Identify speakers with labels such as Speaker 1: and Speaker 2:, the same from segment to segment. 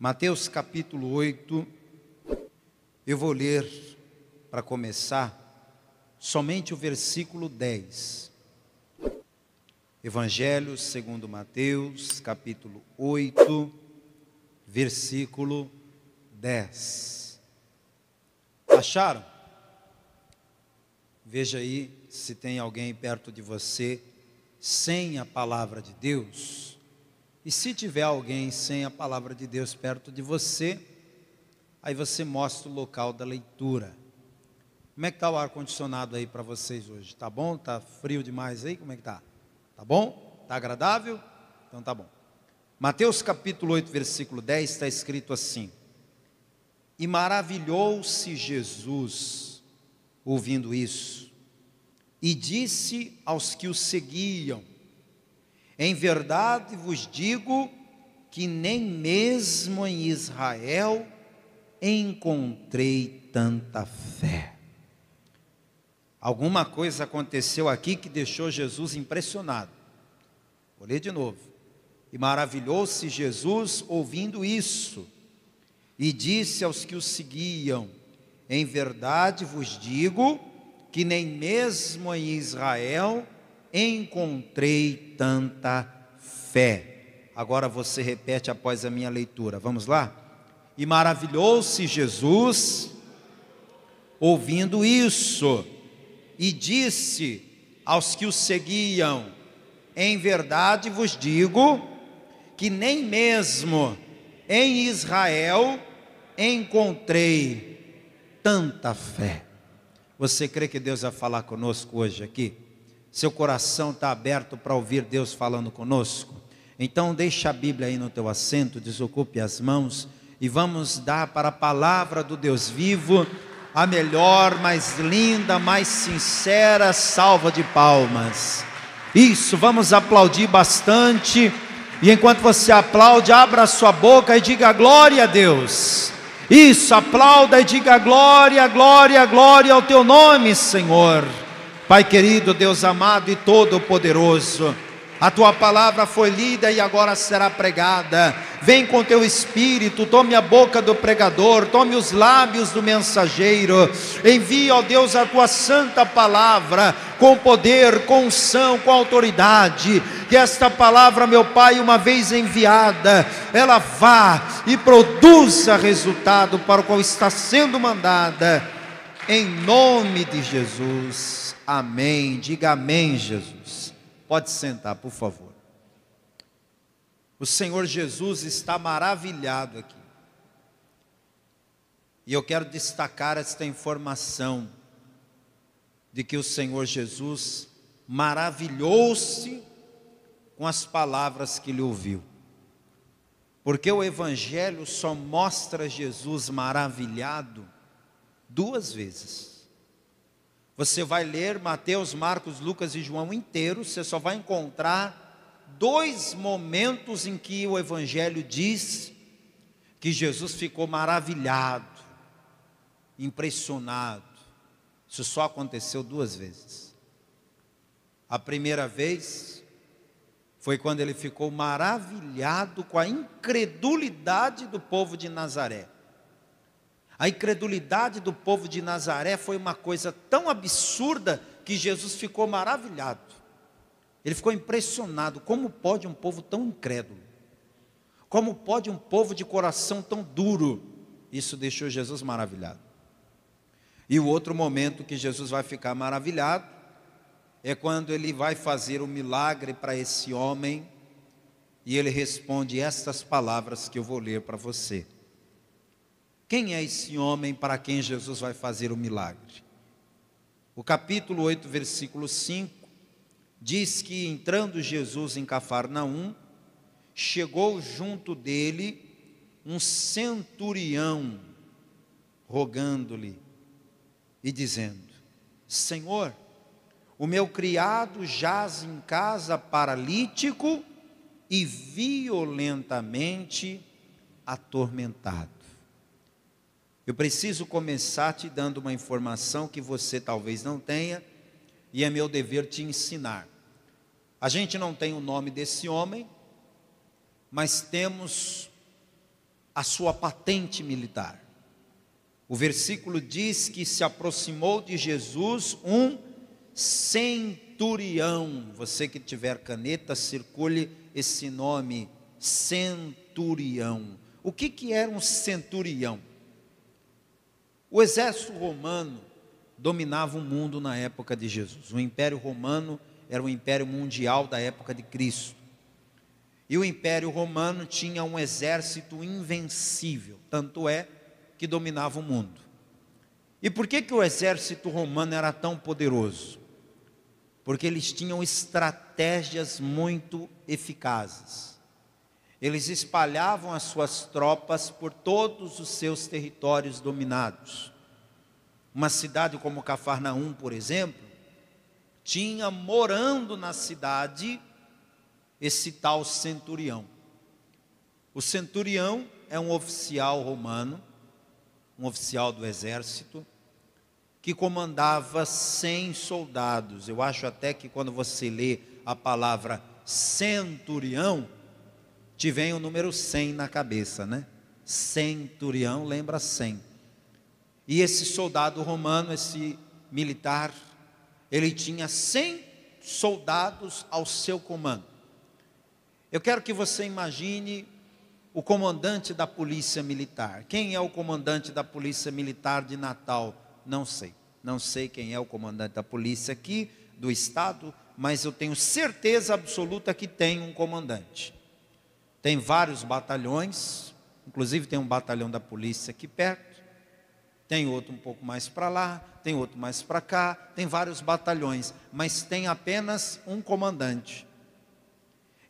Speaker 1: Mateus capítulo 8, eu vou ler, para começar, somente o versículo 10. Evangelho segundo Mateus, capítulo 8, versículo 10. Acharam? Veja aí se tem alguém perto de você sem a palavra de Deus. E se tiver alguém sem a palavra de Deus perto de você, aí você mostra o local da leitura. Como é que está o ar-condicionado aí para vocês hoje? Tá bom? Tá frio demais aí? Como é que tá? Tá bom? Tá agradável? Então tá bom. Mateus capítulo 8, versículo 10, está escrito assim: E maravilhou-se Jesus, ouvindo isso, e disse aos que o seguiam: Em verdade vos digo que nem mesmo em Israel encontrei tanta fé. Alguma coisa aconteceu aqui que deixou Jesus impressionado. Vou ler de novo. E maravilhou-se Jesus ouvindo isso, e disse aos que o seguiam: Em verdade vos digo que nem mesmo em Israel encontrei tanta fé. Agora você repete após a minha leitura, vamos lá? E maravilhou-se Jesus ouvindo isso, e disse aos que o seguiam: Em verdade vos digo que nem mesmo em Israel encontrei tanta fé. Você crê que Deus vai falar conosco hoje aqui? Seu coração está aberto para ouvir Deus falando conosco? Então deixa a Bíblia aí no teu assento, desocupe as mãos e vamos dar para a palavra do Deus vivo a melhor, mais linda, mais sincera salva de palmas. Isso, vamos aplaudir bastante. E enquanto você aplaude, abra a sua boca e diga glória a Deus. Isso, aplauda e diga glória, glória, glória ao teu nome, Senhor. Pai querido, Deus amado e todo-poderoso, a tua palavra foi lida e agora será pregada. Vem com teu espírito, tome a boca do pregador, tome os lábios do mensageiro. Envia, ó Deus, a tua santa palavra com poder, com unção, com autoridade. Que esta palavra, meu Pai, uma vez enviada, ela vá e produza resultado para o qual está sendo mandada. Em nome de Jesus. Amém. Diga amém, Jesus. Pode sentar, por favor. O Senhor Jesus está maravilhado aqui. E eu quero destacar esta informação de que o Senhor Jesus maravilhou-se com as palavras que ele ouviu. Porque o Evangelho só mostra Jesus maravilhado duas vezes. Você vai ler Mateus, Marcos, Lucas e João inteiro, você só vai encontrar dois momentos em que o Evangelho diz que Jesus ficou maravilhado, impressionado. Isso só aconteceu duas vezes. A primeira vez foi quando ele ficou maravilhado com a incredulidade do povo de Nazaré. A incredulidade do povo de Nazaré foi uma coisa tão absurda que Jesus ficou maravilhado. Ele ficou impressionado. Como pode um povo tão incrédulo? Como pode um povo de coração tão duro? Isso deixou Jesus maravilhado. E o outro momento que Jesus vai ficar maravilhado é quando ele vai fazer um milagre para esse homem e ele responde estas palavras que eu vou ler para você. Quem é esse homem para quem Jesus vai fazer o milagre? O capítulo 8, versículo 5, diz que entrando Jesus em Cafarnaum, chegou junto dele um centurião, rogando-lhe e dizendo: Senhor, o meu criado jaz em casa paralítico e violentamente atormentado. Eu preciso começar te dando uma informação que você talvez não tenha, e é meu dever te ensinar. A gente não tem o nome desse homem, mas temos a sua patente militar. O versículo diz que se aproximou de Jesus um centurião. Você que tiver caneta, circule esse nome, centurião. O que era um centurião? O exército romano dominava o mundo na época de Jesus. O Império Romano era o império mundial da época de Cristo. E o Império Romano tinha um exército invencível, tanto é que dominava o mundo. E por que o exército romano era tão poderoso? Porque eles tinham estratégias muito eficazes. Eles espalhavam as suas tropas por todos os seus territórios dominados. Uma cidade como Cafarnaum, por exemplo, tinha morando na cidade esse tal centurião. O centurião é um oficial romano, um oficial do exército, que comandava 100 soldados. Eu acho até que quando você lê a palavra centurião, te vem o número 100 na cabeça, né? Centurião lembra 100. E esse soldado romano, esse militar, ele tinha 100 soldados ao seu comando. Eu quero que você imagine o comandante da polícia militar. Quem é o comandante da polícia militar de Natal? Não sei. Não sei quem é o comandante da polícia aqui do estado, mas eu tenho certeza absoluta que tem um comandante. Tem vários batalhões, inclusive tem um batalhão da polícia aqui perto, tem outro um pouco mais para lá, tem outro mais para cá, tem vários batalhões, mas tem apenas um comandante.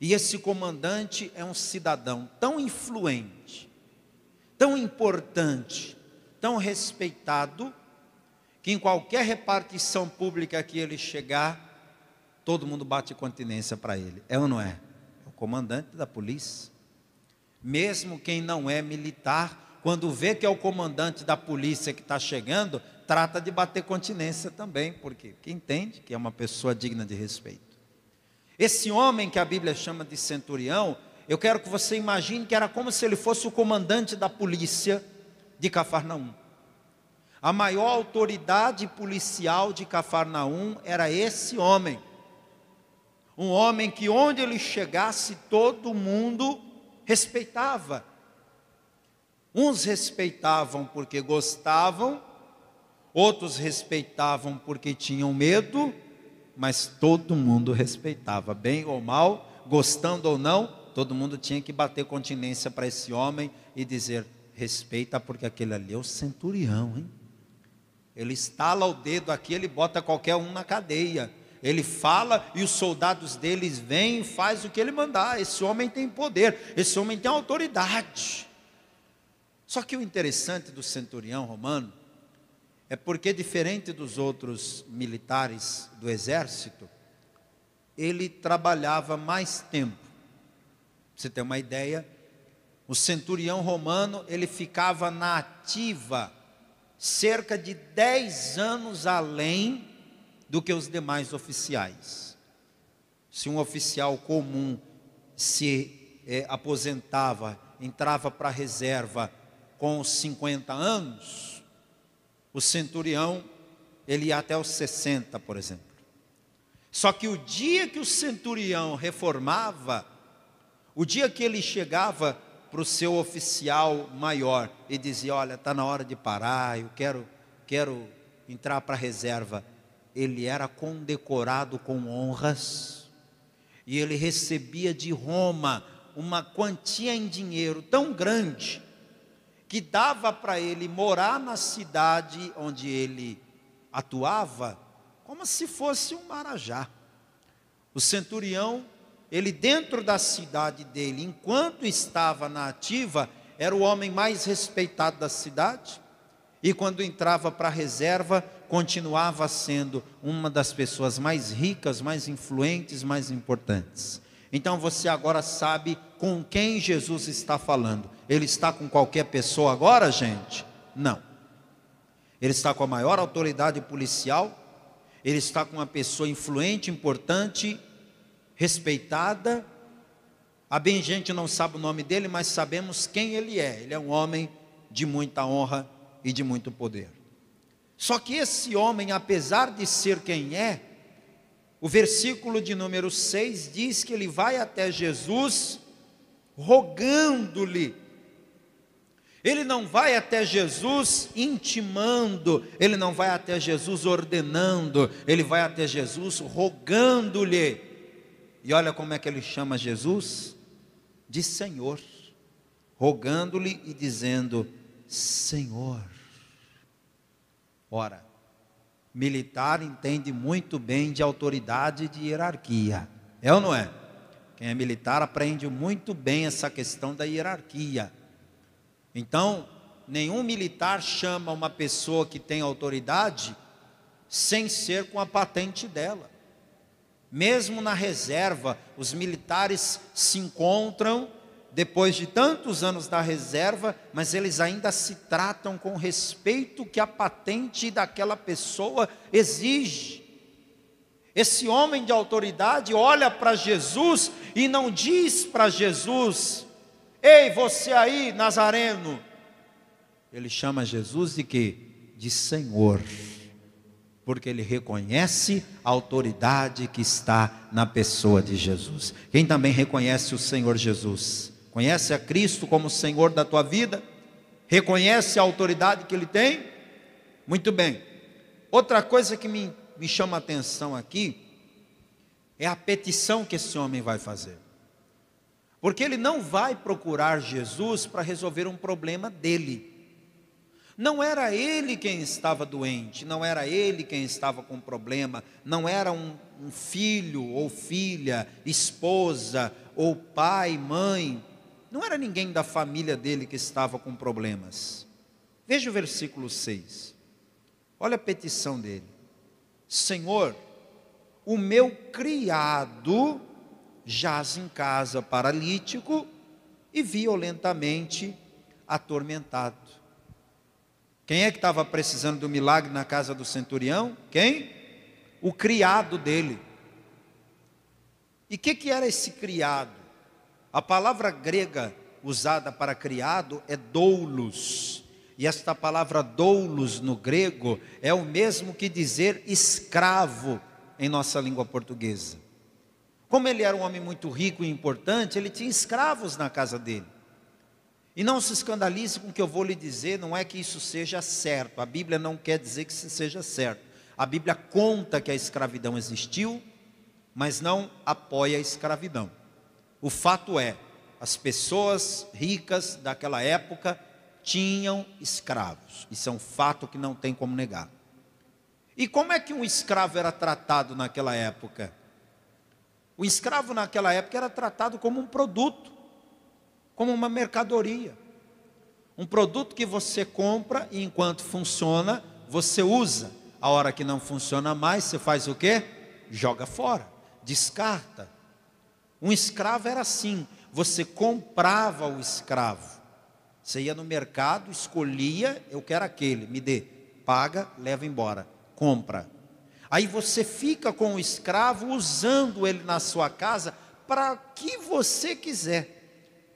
Speaker 1: E esse comandante é um cidadão tão influente, tão importante, tão respeitado, que em qualquer repartição pública que ele chegar, todo mundo bate continência para ele. É ou não é? É o comandante da polícia. Mesmo quem não é militar, quando vê que é o comandante da polícia que está chegando, trata de bater continência também, porque entende que é uma pessoa digna de respeito. Esse homem que a Bíblia chama de centurião, eu quero que você imagine que era como se ele fosse o comandante da polícia de Cafarnaum. A maior autoridade policial de Cafarnaum era esse homem. Um homem que onde ele chegasse todo mundo respeitava. Uns respeitavam porque gostavam, outros respeitavam porque tinham medo, mas todo mundo respeitava, bem ou mal, gostando ou não, todo mundo tinha que bater continência para esse homem e dizer, respeita porque aquele ali é o centurião, hein? Ele estala o dedo aqui, ele bota qualquer um na cadeia. Ele fala e os soldados deles vêm e faz o que ele mandar. Esse homem tem poder, esse homem tem autoridade. Só que o interessante do centurião romano é porque, diferente dos outros militares do exército, ele trabalhava mais tempo. Pra você ter uma ideia, o centurião romano, ele ficava na ativa cerca de 10 anos além do que os demais oficiais. Se um oficial comum se aposentava, entrava para a reserva com 50 anos, o centurião, ele ia até os 60, por exemplo. Só que o dia que o centurião reformava, o dia que ele chegava para o seu oficial maior e dizia, olha, está na hora de parar, eu quero entrar para a reserva, ele era condecorado com honras, e ele recebia de Roma uma quantia em dinheiro tão grande, que dava para ele morar na cidade onde ele atuava, como se fosse um marajá. O centurião, ele dentro da cidade dele, enquanto estava na ativa, era o homem mais respeitado da cidade, e quando entrava para a reserva, continuava sendo uma das pessoas mais ricas, mais influentes, mais importantes. Então você agora sabe com quem Jesus está falando. Ele está com qualquer pessoa agora, gente? Não. Ele está com a maior autoridade policial, ele está com uma pessoa influente, importante, respeitada, Há bem gente que não sabe o nome dele, mas sabemos quem ele é. Ele é um homem de muita honra e de muito poder. Só que esse homem, apesar de ser quem é, o versículo de número 6 diz que ele vai até Jesus rogando-lhe. Ele não vai até Jesus intimando, ele não vai até Jesus ordenando, ele vai até Jesus rogando-lhe. E olha como é que ele chama Jesus? De Senhor, rogando-lhe e dizendo: Senhor. Ora, militar entende muito bem de autoridade e de hierarquia, é ou não é? Quem é militar aprende muito bem essa questão da hierarquia. Então, nenhum militar chama uma pessoa que tem autoridade sem ser com a patente dela. Mesmo na reserva, os militares se encontram depois de tantos anos da reserva, mas eles ainda se tratam com respeito que a patente daquela pessoa exige. Esse homem de autoridade olha para Jesus e não diz para Jesus: ei, você aí, Nazareno. Ele chama Jesus de quê? De Senhor, porque ele reconhece a autoridade que está na pessoa de Jesus. Quem também reconhece o Senhor Jesus? Conhece a Cristo como Senhor da tua vida? Reconhece a autoridade que Ele tem? Muito bem. Outra coisa que me chama a atenção aqui é a petição que esse homem vai fazer. Porque ele não vai procurar Jesus para resolver um problema dele. Não era ele quem estava doente, não era ele quem estava com problema, não era um filho ou filha, esposa ou pai, mãe, não era ninguém da família dele que estava com problemas. Veja o versículo 6, olha a petição dele: Senhor, o meu criado jaz em casa paralítico e violentamente atormentado. Quem é que estava precisando do milagre na casa do centurião? Quem? O criado dele. E o que era esse criado? A palavra grega usada para criado é doulos. E esta palavra doulos no grego é o mesmo que dizer escravo em nossa língua portuguesa. Como ele era um homem muito rico e importante, ele tinha escravos na casa dele. E não se escandalize com o que eu vou lhe dizer, não é que isso seja certo. A Bíblia não quer dizer que isso seja certo. A Bíblia conta que a escravidão existiu, mas não apoia a escravidão. O fato é, as pessoas ricas daquela época tinham escravos. Isso é um fato que não tem como negar. E como é que um escravo era tratado naquela época? O escravo naquela época era tratado como um produto, como uma mercadoria. Um produto que você compra e enquanto funciona, você usa. A hora que não funciona mais, você faz o quê? Joga fora, descarta. Um escravo era assim, você comprava o escravo. Você ia no mercado, escolhia, eu quero aquele, me dê. Paga, leva embora, compra. Aí você fica com o escravo, usando ele na sua casa, para o que você quiser.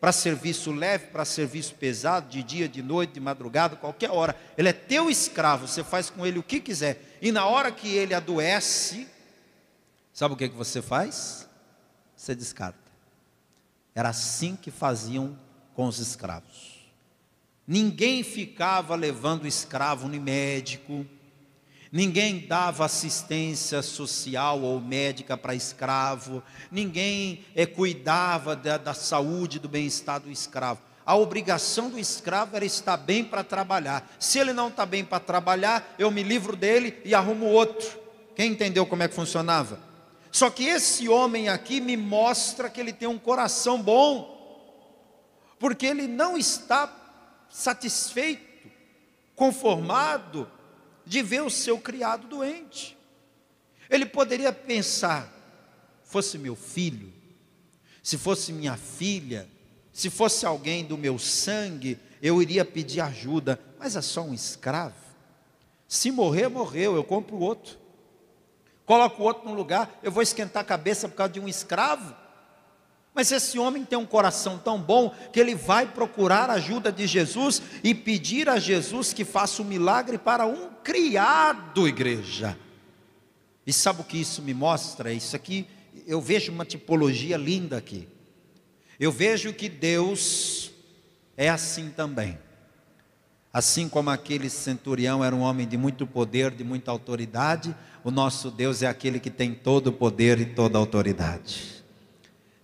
Speaker 1: Para serviço leve, para serviço pesado, de dia, de noite, de madrugada, qualquer hora. Ele é teu escravo, você faz com ele o que quiser. E na hora que ele adoece, sabe o que você faz? Você descarta. Era assim que faziam com os escravos. Ninguém ficava levando escravo no médico. Ninguém dava assistência social ou médica para escravo. Ninguém cuidava da saúde, do bem-estar do escravo. A obrigação do escravo era estar bem para trabalhar. Se ele não está bem para trabalhar, eu me livro dele e arrumo outro. Quem entendeu como é que funcionava? Só que esse homem aqui me mostra que ele tem um coração bom. Porque ele não está satisfeito, conformado de ver o seu criado doente. Ele poderia pensar: fosse meu filho, se fosse minha filha, se fosse alguém do meu sangue, eu iria pedir ajuda, mas é só um escravo. Se morrer, morreu, eu compro outro, coloco o outro no lugar. Eu vou esquentar a cabeça por causa de um escravo? Mas esse homem tem um coração tão bom que ele vai procurar a ajuda de Jesus e pedir a Jesus que faça um milagre para um criado, igreja. E sabe o que isso me mostra? Isso aqui, eu vejo uma tipologia linda aqui. Eu vejo que Deus é assim também. Assim como aquele centurião era um homem de muito poder, de muita autoridade, o nosso Deus é aquele que tem todo o poder e toda a autoridade.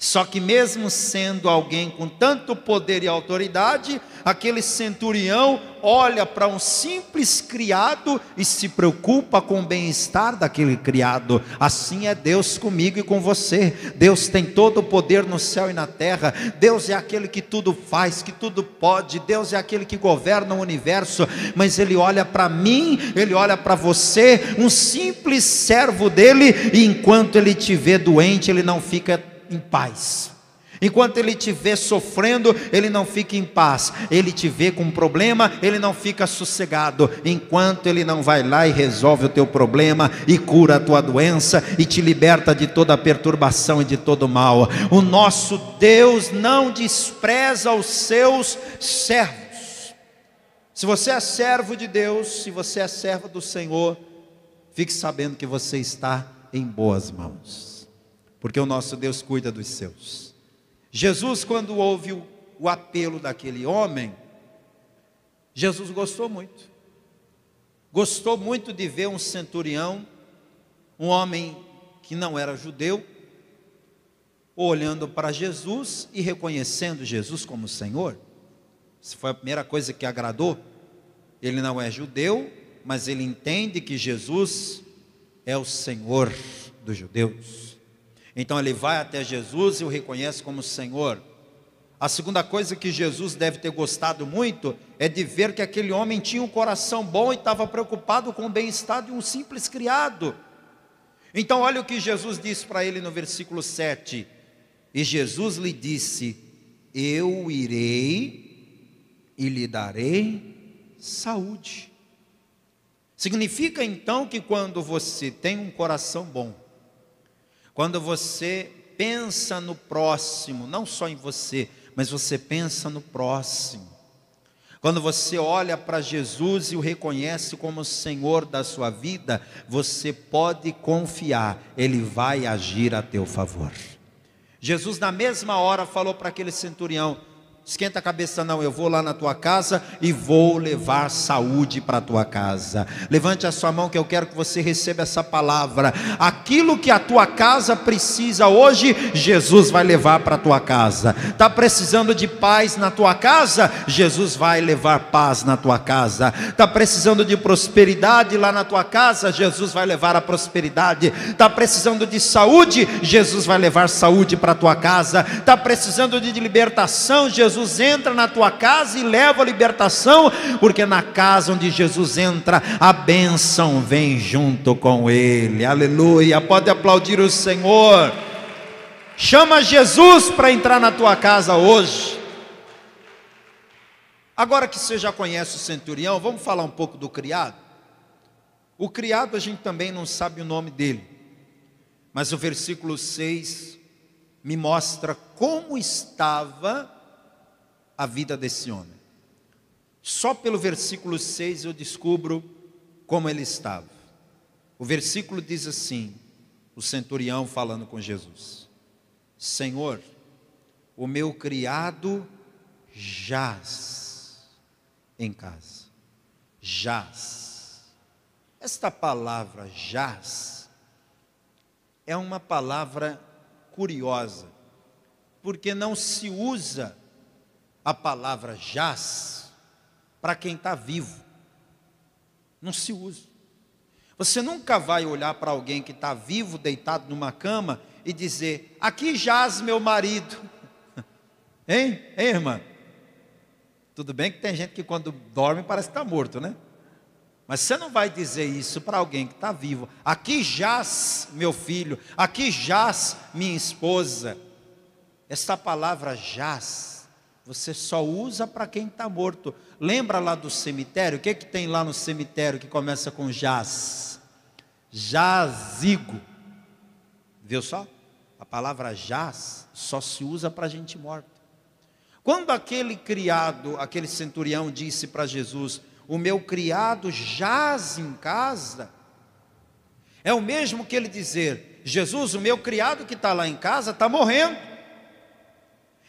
Speaker 1: Só que mesmo sendo alguém com tanto poder e autoridade, aquele centurião olha para um simples criado e se preocupa com o bem-estar daquele criado. Assim é Deus comigo e com você. Deus tem todo o poder no céu e na terra. Deus é aquele que tudo faz, que tudo pode. Deus é aquele que governa o universo. Mas Ele olha para mim, Ele olha para você, um simples servo dEle, e enquanto Ele te vê doente, Ele não fica em paz. Enquanto Ele te vê sofrendo, Ele não fica em paz. Ele te vê com um problema, Ele não fica sossegado, enquanto Ele não vai lá e resolve o teu problema, e cura a tua doença, e te liberta de toda a perturbação e de todo o mal. O nosso Deus não despreza os seus servos. Se você é servo de Deus, se você é servo do Senhor, fique sabendo que você está em boas mãos, porque o nosso Deus cuida dos seus. Jesus, quando ouve o apelo daquele homem, Jesus gostou muito. Gostou muito de ver um centurião, um homem que não era judeu, olhando para Jesus e reconhecendo Jesus como Senhor. Essa foi a primeira coisa que agradou. Ele não é judeu, mas ele entende que Jesus é o Senhor dos judeus. Então ele vai até Jesus e o reconhece como Senhor. A segunda coisa que Jesus deve ter gostado muito é de ver que aquele homem tinha um coração bom e estava preocupado com o bem-estar de um simples criado. Então olha o que Jesus disse para ele no versículo 7. E Jesus lhe disse: eu irei e lhe darei saúde. Significa então que quando você tem um coração bom, quando você pensa no próximo, não só em você, mas você pensa no próximo, quando você olha para Jesus e o reconhece como Senhor da sua vida, você pode confiar, Ele vai agir a teu favor. Jesus na mesma hora falou para aquele centurião: esquenta a cabeça não, eu vou lá na tua casa e vou levar saúde para a tua casa. Levante a sua mão que eu quero que você receba essa palavra. Aquilo que a tua casa precisa hoje, Jesus vai levar para a tua casa. Está precisando de paz na tua casa? Jesus vai levar paz na tua casa. Está precisando de prosperidade lá na tua casa? Jesus vai levar a prosperidade. Está precisando de saúde? Jesus vai levar saúde para a tua casa. Está precisando de libertação? Jesus entra na tua casa e leva a libertação, porque na casa onde Jesus entra, a bênção vem junto com Ele. Aleluia, pode aplaudir o Senhor. Chama Jesus para entrar na tua casa hoje. Agora que você já conhece o centurião, vamos falar um pouco do criado. O criado a gente também não sabe o nome dele, mas o versículo 6 me mostra como estava a vida desse homem. Só pelo versículo 6 eu descubro como ele estava. O versículo diz assim, o centurião falando com Jesus: Senhor, o meu criado jaz em casa. Jaz. Esta palavra jaz é uma palavra curiosa, porque não se usa a palavra jaz para quem está vivo. Não se usa. Você nunca vai olhar para alguém que está vivo, deitado numa cama, e dizer: aqui jaz meu marido. Hein, irmã? Tudo bem que tem gente que quando dorme parece que está morto, né? Mas você não vai dizer isso para alguém que está vivo: aqui jaz meu filho, aqui jaz minha esposa. Essa palavra jaz você só usa para quem está morto. Lembra lá do cemitério? O que tem lá no cemitério que começa com jaz? Jazigo. Viu só? A palavra jaz só se usa para gente morta. Quando aquele criado, aquele centurião disse para Jesus: o meu criado jaz em casa, é o mesmo que ele dizer: Jesus, o meu criado que está lá em casa está morrendo.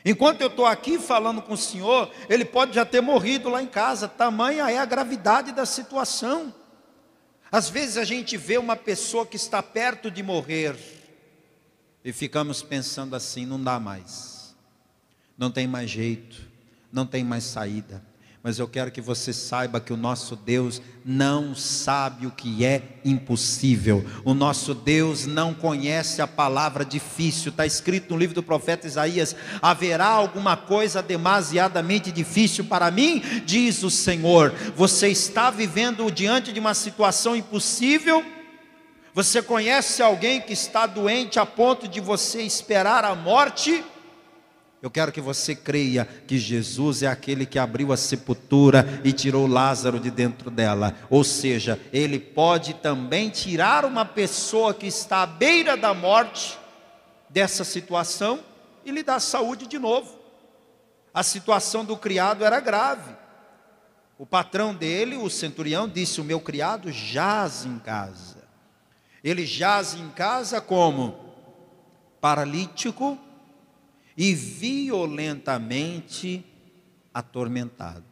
Speaker 1: Enquanto eu estou aqui falando com o Senhor, ele pode já ter morrido lá em casa. Tamanha é a gravidade da situação. Às vezes a gente vê uma pessoa que está perto de morrer e ficamos pensando assim: não dá mais, não tem mais jeito, não tem mais saída. Mas eu quero que você saiba que o nosso Deus não sabe o que é impossível. O nosso Deus não conhece a palavra difícil. Está escrito no livro do profeta Isaías: haverá alguma coisa demasiadamente difícil para mim? Diz o Senhor. Você está vivendo diante de uma situação impossível? Você conhece alguém que está doente a ponto de você esperar a morte? Eu quero que você creia que Jesus é aquele que abriu a sepultura e tirou Lázaro de dentro dela. Ou seja, Ele pode também tirar uma pessoa que está à beira da morte dessa situação e lhe dar saúde de novo. A situação do criado era grave. O patrão dele, o centurião, disse: o meu criado jaz em casa. Ele jaz em casa como? Paralítico e violentamente atormentado.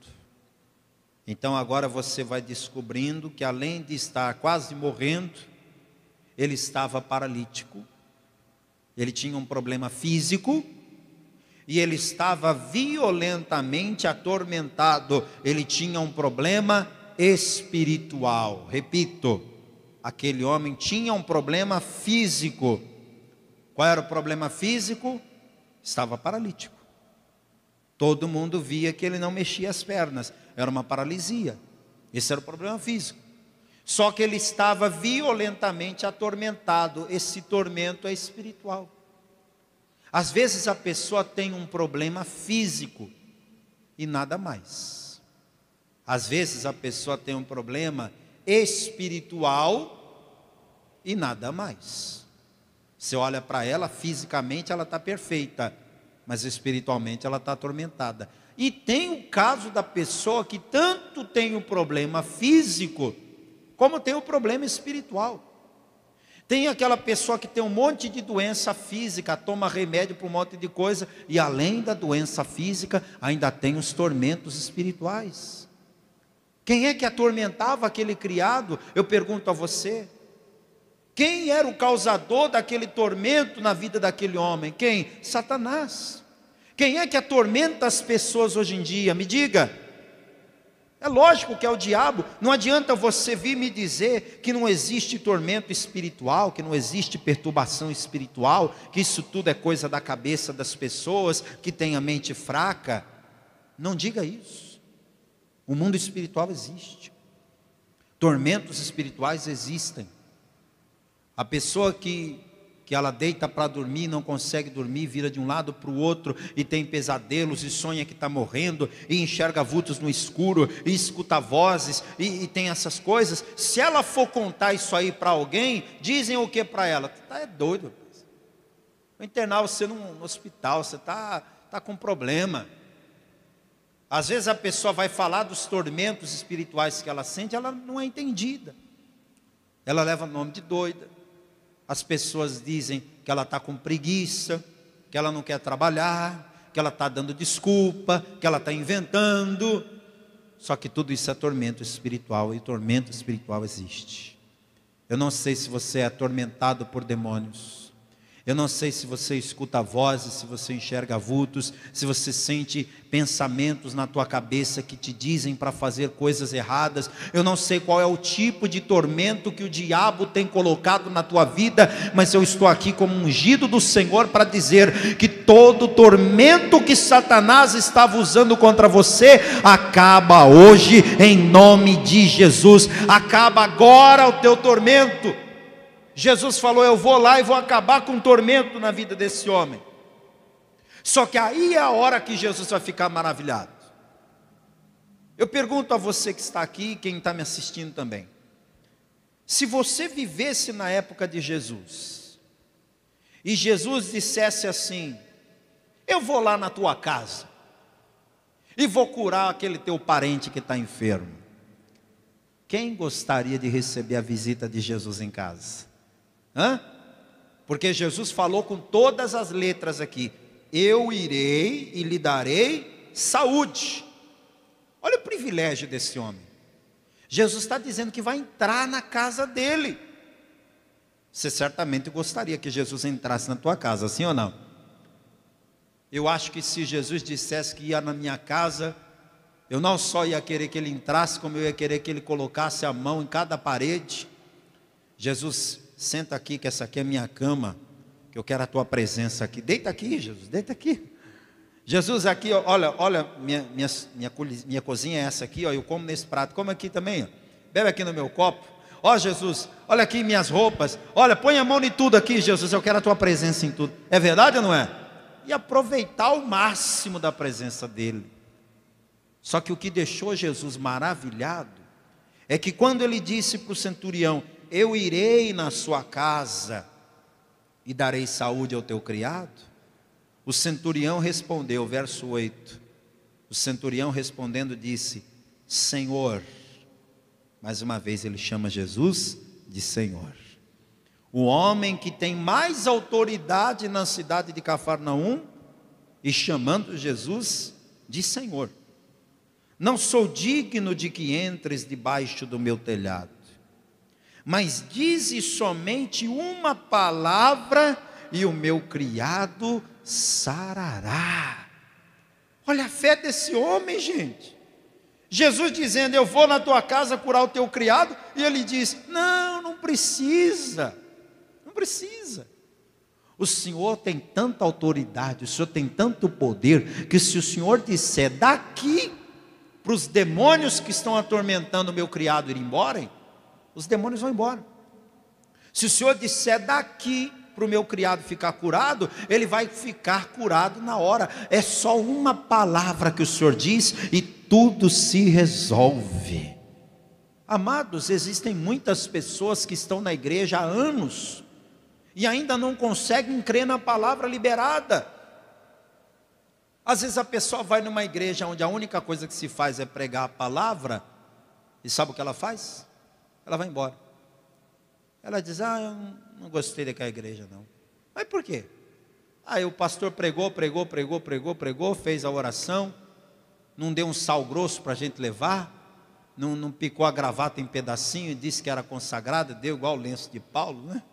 Speaker 1: Então agora você vai descobrindo que, além de estar quase morrendo, ele estava paralítico, ele tinha um problema físico e ele estava violentamente atormentado. Ele tinha um problema espiritual. Repito, aquele homem tinha um problema físico. Qual era o problema físico? Estava paralítico. Todo mundo via que ele não mexia as pernas, era uma paralisia. Esse era o problema físico. Só que ele estava violentamente atormentado. Esse tormento é espiritual. Às vezes a pessoa tem um problema físico e nada mais. Às vezes a pessoa tem um problema espiritual e nada mais. Você olha para ela, fisicamente ela está perfeita, mas espiritualmente ela está atormentada. E tem o caso da pessoa que tanto tem o problema físico, como tem o problema espiritual. Tem aquela pessoa que tem um monte de doença física, toma remédio para um monte de coisa, e além da doença física, ainda tem os tormentos espirituais. Quem é que atormentava aquele criado? Eu pergunto a você. Quem era o causador daquele tormento na vida daquele homem? Quem? Satanás. Quem é que atormenta as pessoas hoje em dia? Me diga. É lógico que é o diabo. Não adianta você vir me dizer que não existe tormento espiritual, que não existe perturbação espiritual, que isso tudo é coisa da cabeça das pessoas, que tem a mente fraca. Não diga isso. O mundo espiritual existe. Tormentos espirituais existem. A pessoa que ela deita para dormir, não consegue dormir, vira de um lado para o outro, e tem pesadelos, e sonha que está morrendo, e enxerga vultos no escuro, e escuta vozes, e tem essas coisas. Se ela for contar isso aí para alguém, dizem o que para ela? Tu é doido. Vou internar você no hospital, você está com problema. Às vezes a pessoa vai falar dos tormentos espirituais que ela sente, ela não é entendida. Ela leva o nome de doida. As pessoas dizem que ela está com preguiça, que ela não quer trabalhar, que ela está dando desculpa, que ela está inventando. Só que tudo isso é tormento espiritual, e tormento espiritual existe. Eu não sei se você é atormentado por demônios. Eu não sei se você escuta vozes, se você enxerga vultos, se você sente pensamentos na tua cabeça que te dizem para fazer coisas erradas. Eu não sei qual é o tipo de tormento que o diabo tem colocado na tua vida, mas eu estou aqui como ungido do Senhor para dizer que todo tormento que Satanás estava usando contra você, acaba hoje em nome de Jesus. Acaba agora o teu tormento. Jesus falou: eu vou lá e vou acabar com o tormento na vida desse homem. Só que aí é a hora que Jesus vai ficar maravilhado. Eu pergunto a você que está aqui, quem está me assistindo também: se você vivesse na época de Jesus, e Jesus dissesse assim: eu vou lá na tua casa e vou curar aquele teu parente que está enfermo. Quem gostaria de receber a visita de Jesus em casa? Hã? Porque Jesus falou com todas as letras aqui: eu irei e lhe darei saúde. Olha o privilégio desse homem. Jesus está dizendo que vai entrar na casa dele. Você certamente gostaria que Jesus entrasse na tua casa, sim ou não? Eu acho que se Jesus dissesse que ia na minha casa, eu não só ia querer que ele entrasse, como eu ia querer que ele colocasse a mão em cada parede. Jesus, senta aqui, que essa aqui é a minha cama, que eu quero a tua presença aqui. Deita aqui, Jesus, deita aqui. Jesus, aqui, olha, minha cozinha é essa aqui, ó, eu como nesse prato, como aqui também, ó. Bebe aqui no meu copo. Ó, Jesus, olha aqui minhas roupas, olha, põe a mão em tudo aqui, Jesus, eu quero a tua presença em tudo. É verdade ou não é? E aproveitar o máximo da presença dele. Só que o que deixou Jesus maravilhado é que quando ele disse para o centurião: eu irei na sua casa e darei saúde ao teu criado, o centurião respondeu, verso 8, o centurião respondendo disse: Senhor. Mais uma vez ele chama Jesus de Senhor. O homem que tem mais autoridade na cidade de Cafarnaum, e chamando Jesus de Senhor. Não sou digno de que entres debaixo do meu telhado, mas dize somente uma palavra e o meu criado sarará. Olha a fé desse homem, gente. Jesus dizendo: eu vou na tua casa curar o teu criado, e ele diz: não precisa. Não precisa. O Senhor tem tanta autoridade, o Senhor tem tanto poder, que se o Senhor disser daqui para os demônios que estão atormentando o meu criado ir embora, os demônios vão embora. Se o Senhor disser daqui para o meu criado ficar curado, ele vai ficar curado na hora. É só uma palavra que o Senhor diz e tudo se resolve. Amados, existem muitas pessoas que estão na igreja há anos e ainda não conseguem crer na palavra liberada. Às vezes a pessoa vai numa igreja onde a única coisa que se faz é pregar a palavra, e sabe o que ela faz? Ela vai embora. Ela diz: eu não gostei daquela igreja não. Mas por quê? Aí o pastor pregou, fez a oração, não deu um sal grosso para a gente levar, não picou a gravata em pedacinho e disse que era consagrada, deu igual o lenço de Paulo, né?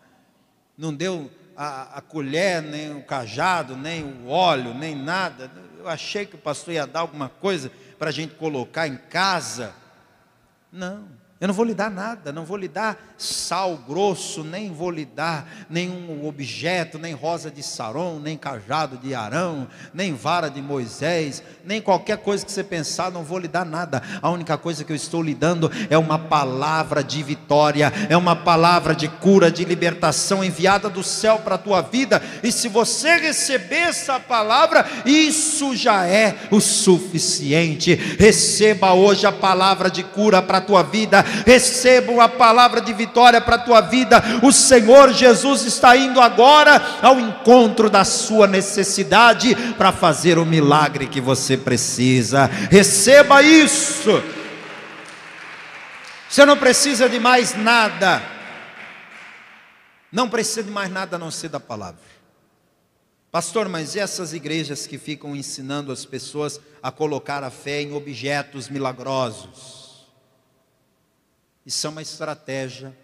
Speaker 1: Não deu a colher, nem o cajado, nem o óleo, nem nada. Eu achei que o pastor ia dar alguma coisa para a gente colocar em casa. Não, eu não vou lhe dar nada, não vou lhe dar sal grosso, nem vou lhe dar nenhum objeto, nem rosa de Saron, nem cajado de Arão, nem vara de Moisés, nem qualquer coisa que você pensar, não vou lhe dar nada. A única coisa que eu estou lhe dando é uma palavra de vitória, é uma palavra de cura, de libertação enviada do céu para a tua vida. E se você receber essa palavra, isso já é o suficiente. Receba hoje a palavra de cura para a tua vida. Receba uma palavra de vitória para a tua vida. O Senhor Jesus está indo agora ao encontro da sua necessidade para fazer o milagre que você precisa. Receba isso. Você não precisa de mais nada. Não precisa de mais nada a não ser da palavra. Pastor, mas e essas igrejas que ficam ensinando as pessoas a colocar a fé em objetos milagrosos? Isso é uma estratégia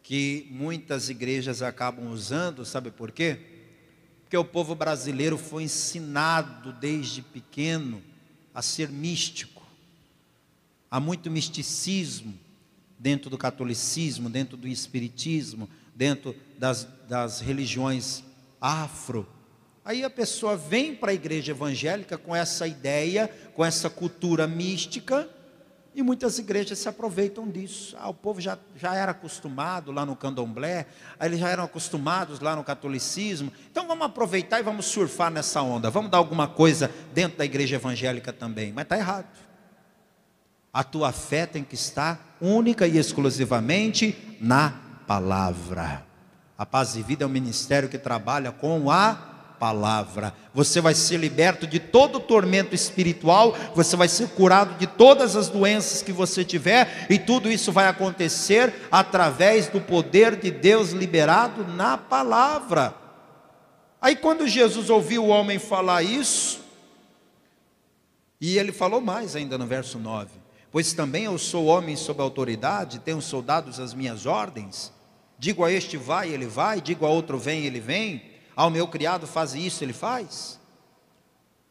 Speaker 1: que muitas igrejas acabam usando, sabe por quê? Porque o povo brasileiro foi ensinado desde pequeno a ser místico. Há muito misticismo dentro do catolicismo, dentro do espiritismo, dentro das religiões afro. Aí a pessoa vem para a igreja evangélica com essa ideia, com essa cultura mística, e muitas igrejas se aproveitam disso. O povo já era acostumado lá no candomblé, aí eles já eram acostumados lá no catolicismo, então vamos aproveitar e vamos surfar nessa onda, vamos dar alguma coisa dentro da igreja evangélica também. Mas está errado. A tua fé tem que estar única e exclusivamente na palavra. A Paz e Vida é um ministério que trabalha com a palavra. Você vai ser liberto de todo o tormento espiritual, você vai ser curado de todas as doenças que você tiver, e tudo isso vai acontecer através do poder de Deus liberado na palavra. Aí quando Jesus ouviu o homem falar isso, e ele falou mais ainda no verso 9: pois também eu sou homem sob autoridade, tenho soldados às minhas ordens. Digo a este vai, ele vai, digo a outro vem, ele vem. Ao meu criado faz isso, ele faz.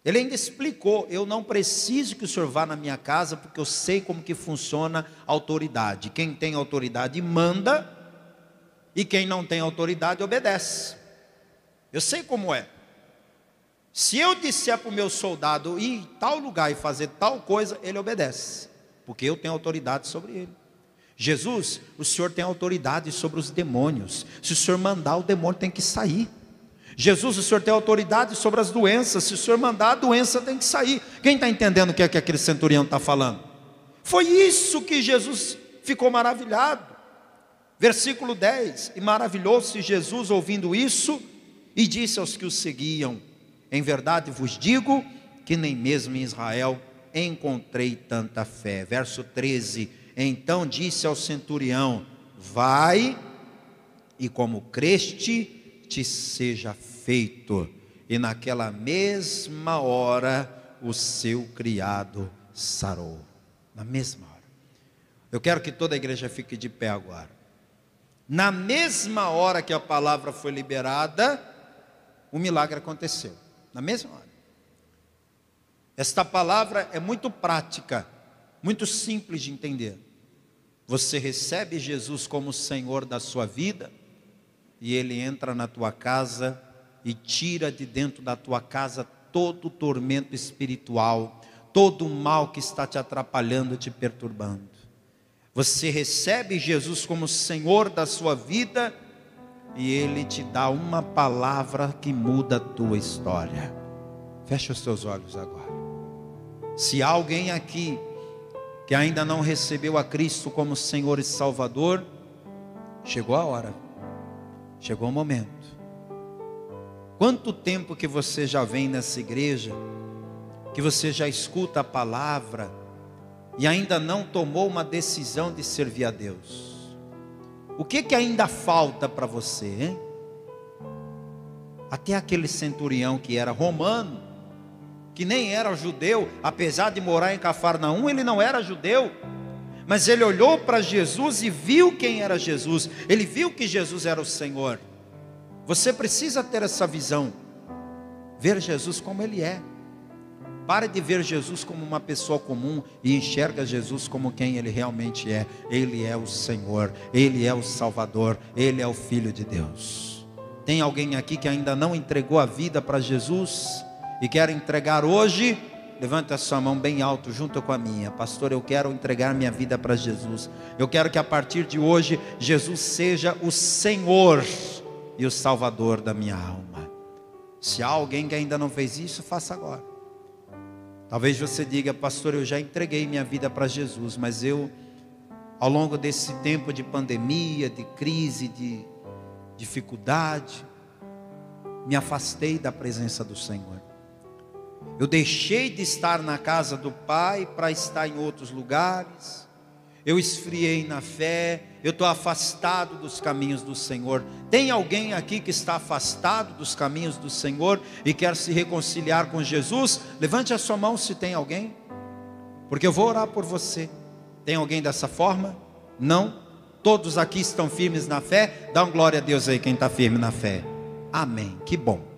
Speaker 1: Ele ainda explicou: eu não preciso que o senhor vá na minha casa, porque eu sei como que funciona a autoridade. Quem tem autoridade manda, e quem não tem autoridade obedece. Eu sei como é. Se eu disser para o meu soldado ir em tal lugar e fazer tal coisa, ele obedece, porque eu tenho autoridade sobre ele. Jesus, o senhor tem autoridade sobre os demônios. Se o senhor mandar, o demônio tem que sair. Jesus, o senhor tem autoridade sobre as doenças. Se o senhor mandar, a doença tem que sair. Quem está entendendo o que é que aquele centurião está falando? Foi isso que Jesus ficou maravilhado. Versículo 10: e maravilhou-se Jesus ouvindo isso, e disse aos que o seguiam: em verdade vos digo, que nem mesmo em Israel encontrei tanta fé. Verso 13: então disse ao centurião: vai, e como creste, te seja feito. E naquela mesma hora o seu criado sarou. Na mesma hora. Eu quero que toda a igreja fique de pé agora. Na mesma hora que a palavra foi liberada, o milagre aconteceu. Na mesma hora. Esta palavra é muito prática, muito simples de entender. Você recebe Jesus como Senhor da sua vida, e Ele entra na tua casa e tira de dentro da tua casa todo o tormento espiritual, todo o mal que está te atrapalhando, te perturbando. Você recebe Jesus como Senhor da sua vida, e Ele te dá uma palavra que muda a tua história. Fecha os teus olhos agora. Se há alguém aqui que ainda não recebeu a Cristo como Senhor e Salvador, chegou a hora. Chegou o momento. Quanto tempo que você já vem nessa igreja, que você já escuta a palavra, e ainda não tomou uma decisão de servir a Deus? O que ainda falta para você, hein? Até aquele centurião que era romano, que nem era judeu, apesar de morar em Cafarnaum, ele não era judeu, mas ele olhou para Jesus e viu quem era Jesus. Ele viu que Jesus era o Senhor. Você precisa ter essa visão, ver Jesus como Ele é. Pare de ver Jesus como uma pessoa comum e enxerga Jesus como quem Ele realmente é. Ele é o Senhor, Ele é o Salvador, Ele é o Filho de Deus. Tem alguém aqui que ainda não entregou a vida para Jesus e quer entregar hoje? Levanta a sua mão bem alto junto com a minha. Pastor, eu quero entregar minha vida para Jesus. Eu quero que a partir de hoje Jesus seja o Senhor e o Salvador da minha alma. Se há alguém que ainda não fez isso, faça agora. Talvez você diga: pastor, eu já entreguei minha vida para Jesus, mas eu, ao longo desse tempo de pandemia, de crise, de dificuldade, me afastei da presença do Senhor. Eu deixei de estar na casa do Pai para estar em outros lugares. Eu esfriei na fé. Eu estou afastado dos caminhos do Senhor. Tem alguém aqui que está afastado dos caminhos do Senhor e quer se reconciliar com Jesus? Levante a sua mão se tem alguém, porque eu vou orar por você. Tem alguém dessa forma? Não? Todos aqui estão firmes na fé? Dá uma glória a Deus aí quem está firme na fé. Amém, que bom.